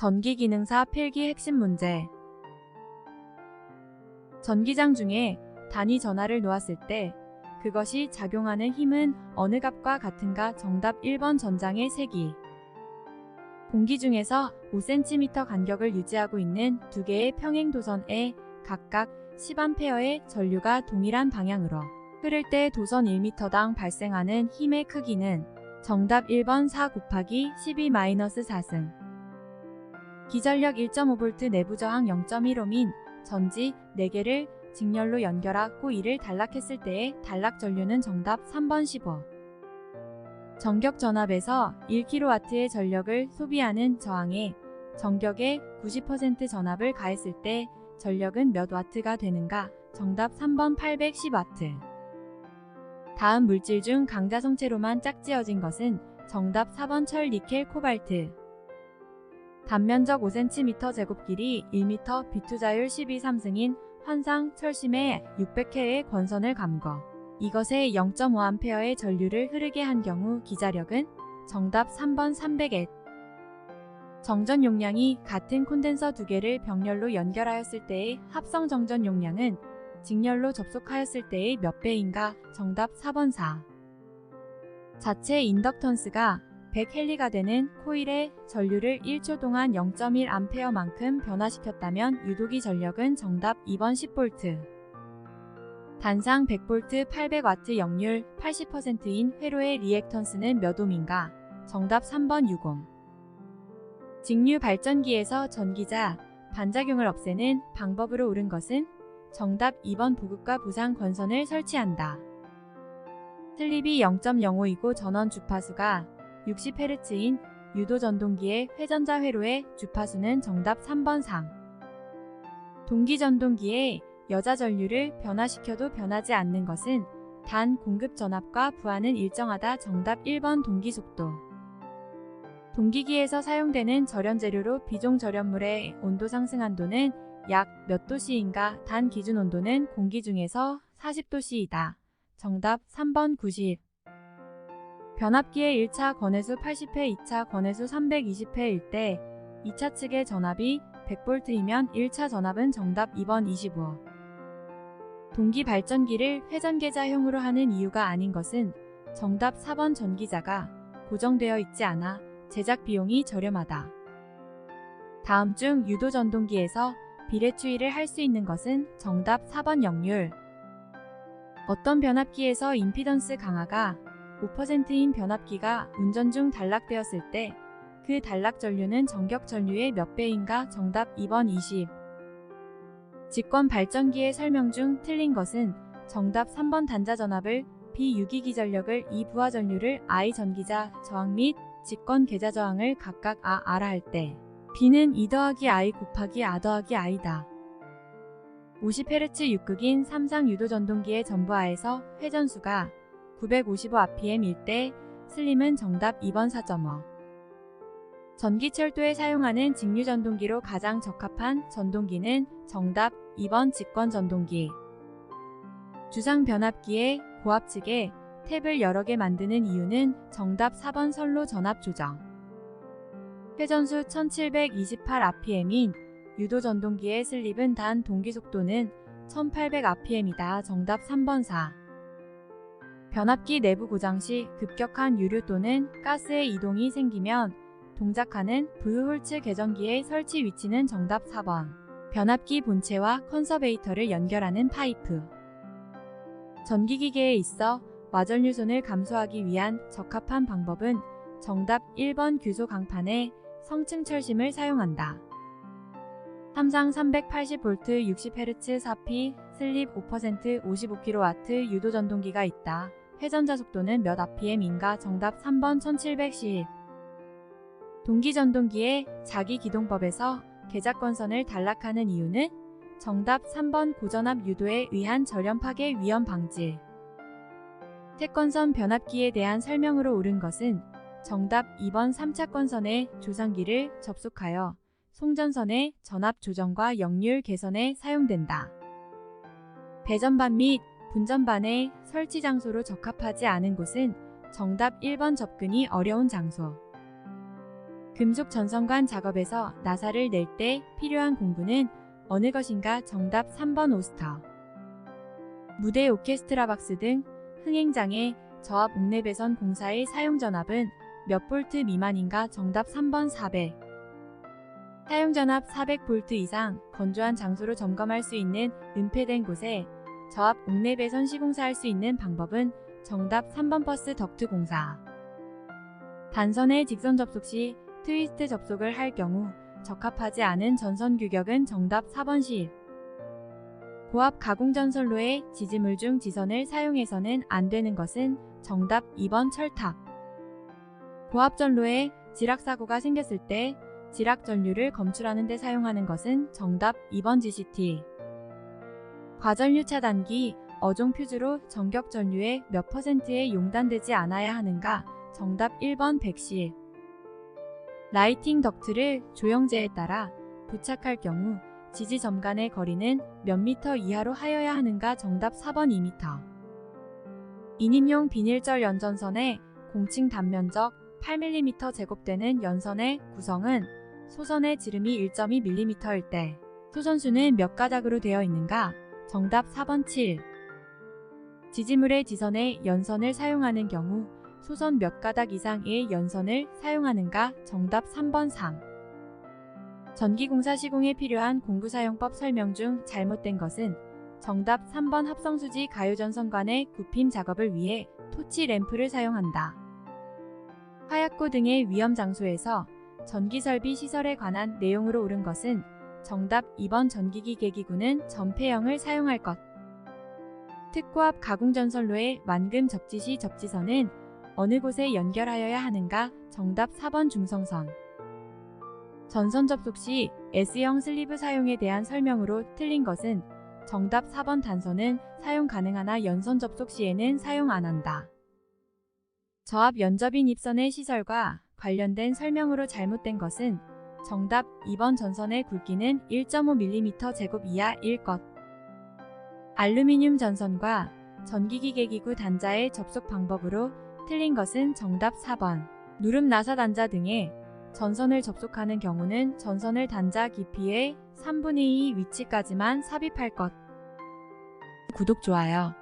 전기기능사 필기 핵심 문제. 전기장 중에 단위 전하를 놓았을 때 그것이 작용하는 힘은 어느 값과 같은가? 정답 1번 전장의 세기. 공기 중에서 5cm 간격을 유지하고 있는 두 개의 평행 도선에 각각 10A의 전류가 동일한 방향으로 흐를 때 도선 1m당 발생하는 힘의 크기는 정답 1번 4 곱하기 12-4승. 기전력 1.5V 내부 저항 0.15민 전지 4개를 직렬로 연결하고 이를 단락했을 때의 단락 전류는 정답 3번 15. 전격 전압에서 1kW의 전력을 소비하는 저항에 전격의 90% 전압을 가했을 때 전력은 몇 와트가 되는가? 정답 3번 810W. 다음 물질 중 강자성체로만 짝지어진 것은 정답 4번 철, 니켈, 코발트. 단면적 5cm 제곱 길이 1m 비투자율 12.3승인 환상 철심에 600회의 권선을 감거 이것에 0.5A의 전류를 흐르게 한 경우 기자력은 정답 3번 300W. 정전 용량이 같은 콘덴서 두 개를 병렬로 연결하였을 때의 합성 정전 용량은 직렬로 접속하였을 때의 몇 배인가? 정답 4번 4. 자체 인덕턴스가 100헨리가 되는 코일의 전류를 1초 동안 0.1A만큼 변화시켰다면 유도기 전력은 정답 2번 10V. 단상 100V 800W 역률 80%인 회로의 리액턴스는 몇 옴인가? 정답 3번 60. 직류 발전기에서 전기자 반작용을 없애는 방법으로 옳은 것은 정답 2번 보급과 부상 권선을 설치한다. 슬립이 0.05이고 전원 주파수가 60Hz인 유도전동기의 회전자 회로의 주파수는 정답 3번 3. 동기전동기의 여자 전류를 변화시켜도 변하지 않는 것은 단 공급 전압과 부하는 일정하다. 정답 1번 동기속도. 동기기에서 사용되는 절연재료로 비종 절연물의 온도 상승 한도는 약 몇 도씨인가? 단 기준 온도는 공기 중에서 40도씨이다. 정답 3번 90. 변압기의 1차 권해수 80회, 2차 권해수 320회일 때 2차 측의 전압이 100V이면 1차 전압은 정답 2번 25. 동기 발전기를 회전계자형으로 하는 이유가 아닌 것은 정답 4번 전기자가 고정되어 있지 않아 제작 비용이 저렴하다. 다음 중 유도전동기에서 비례추이를 할 수 있는 것은 정답 4번 역률. 어떤 변압기에서 임피던스 강화가 5%인 변압기가 운전 중 단락되었을 때 그 단락 전류는 전격 전류의 몇 배인가? 정답 2번 20. 직권 발전기의 설명 중 틀린 것은 정답 3번 단자 전압을 비유기기 전력을 이 부하 전류를 I 전기자 저항 및 직권 계자 저항을 각각 R라 할 때 B는 2 더하기 I 곱하기 R 더하기 I다. 50Hz 6극인 3상 유도전동기의 전부하에서 회전수가 955rpm일 때 슬림은 정답 2번 4.5. 전기철도에 사용하는 직류전동기로 가장 적합한 전동기는 정답 2번 직권전동기. 주상 변압기의 고압 측에 탭을 여러 개 만드는 이유는 정답 4번 선로 전압 조정. 회전수 1728rpm인 유도전동기의 슬립은 단 동기속도는 1800rpm이다. 정답 3번 4. 변압기 내부 고장 시 급격한 유류 또는 가스의 이동이 생기면 동작하는 브유홀츠 개전기의 설치 위치는 정답 4번. 변압기 본체와 컨서베이터를 연결하는 파이프. 전기기계에 있어 와전류손을 감소하기 위한 적합한 방법은 정답 1번 규소 강판에 성층 철심을 사용한다. 삼상 380V 60Hz 4P 슬립 5% 55kW 유도전동기가 있다. 회전자 속도는 몇 rpm인가? 정답 3번 1710. 동기전동기의 자기기동법에서 계자권선을 단락하는 이유는 정답 3번 고전압 유도에 의한 절연 파괴 위험 방지. 태권선 변압기에 대한 설명으로 옳은 것은 정답 2번 3차 권선의 조상기를 접속하여 송전선의 전압 조정과 역률 개선에 사용된다. 배전반 및 분전반의 설치 장소로 적합하지 않은 곳은 정답 1번 접근이 어려운 장소. 금속 전선관 작업에서 나사를 낼 때 필요한 공구는 어느 것인가? 정답 3번 오스터. 무대 오케스트라 박스 등 흥행장에 저압 옥내 배선 공사의 사용 전압은 몇 볼트 미만인가? 정답 3번 400. 사용 전압 400V 이상 건조한 장소로 점검할 수 있는 은폐된 곳에 저압 옥내 배선 시공사할 수 있는 방법은 정답 3번 버스 덕트 공사. 단선의 직선 접속 시 트위스트 접속을 할 경우 적합하지 않은 전선 규격은 정답 4번 실. 고압 가공전선로에 지지물 중 지선을 사용해서는 안 되는 것은 정답 2번 철탑. 고압전로에 지락사고가 생겼을 때 지락전류를 검출하는 데 사용하는 것은 정답 2번 GCT. 과전류 차단기, 어종 퓨즈로 전격전류의 몇 %에 용단되지 않아야 하는가? 정답 1번 110. 라이팅 덕트를 조영제에 따라 부착할 경우 지지점 간의 거리는 몇 미터 이하로 하여야 하는가? 정답 4번 2m. 인임용 비닐절 연전선의 공칭 단면적 8mm 제곱되는 연선의 구성은 소선의 지름이 1.2mm일 때 소선수는 몇 가닥으로 되어 있는가? 정답 4번 7. 지지물의 지선에 연선을 사용하는 경우 소선 몇 가닥 이상의 연선을 사용하는가? 정답 3번 3. 전기공사 시공에 필요한 공구사용법 설명 중 잘못된 것은 정답 3번 합성수지 가요전선관의 굽힘 작업을 위해 토치 램프를 사용한다. 화약고 등의 위험 장소에서 전기설비 시설에 관한 내용으로 옳은 것은 정답 2번 전기기 계기구는 전폐형을 사용할 것. 특고압 가공전선로의 완금 접지 시 접지선은 어느 곳에 연결하여야 하는가? 정답 4번 중성선. 전선 접속 시 S형 슬리브 사용에 대한 설명으로 틀린 것은 정답 4번 단선은 사용 가능하나 연선 접속 시에는 사용 안 한다. 저압 연접인 입선의 시설과 관련된 설명으로 잘못된 것은 정답 2번 전선의 굵기는 1.5mm 제곱 이하일 것. 알루미늄 전선과 전기기 계기구 단자의 접속 방법으로 틀린 것은 정답 4번. 누름 나사 단자 등의 전선을 접속하는 경우는 전선을 단자 깊이의 3분의 2 위치까지만 삽입할 것. 구독, 좋아요.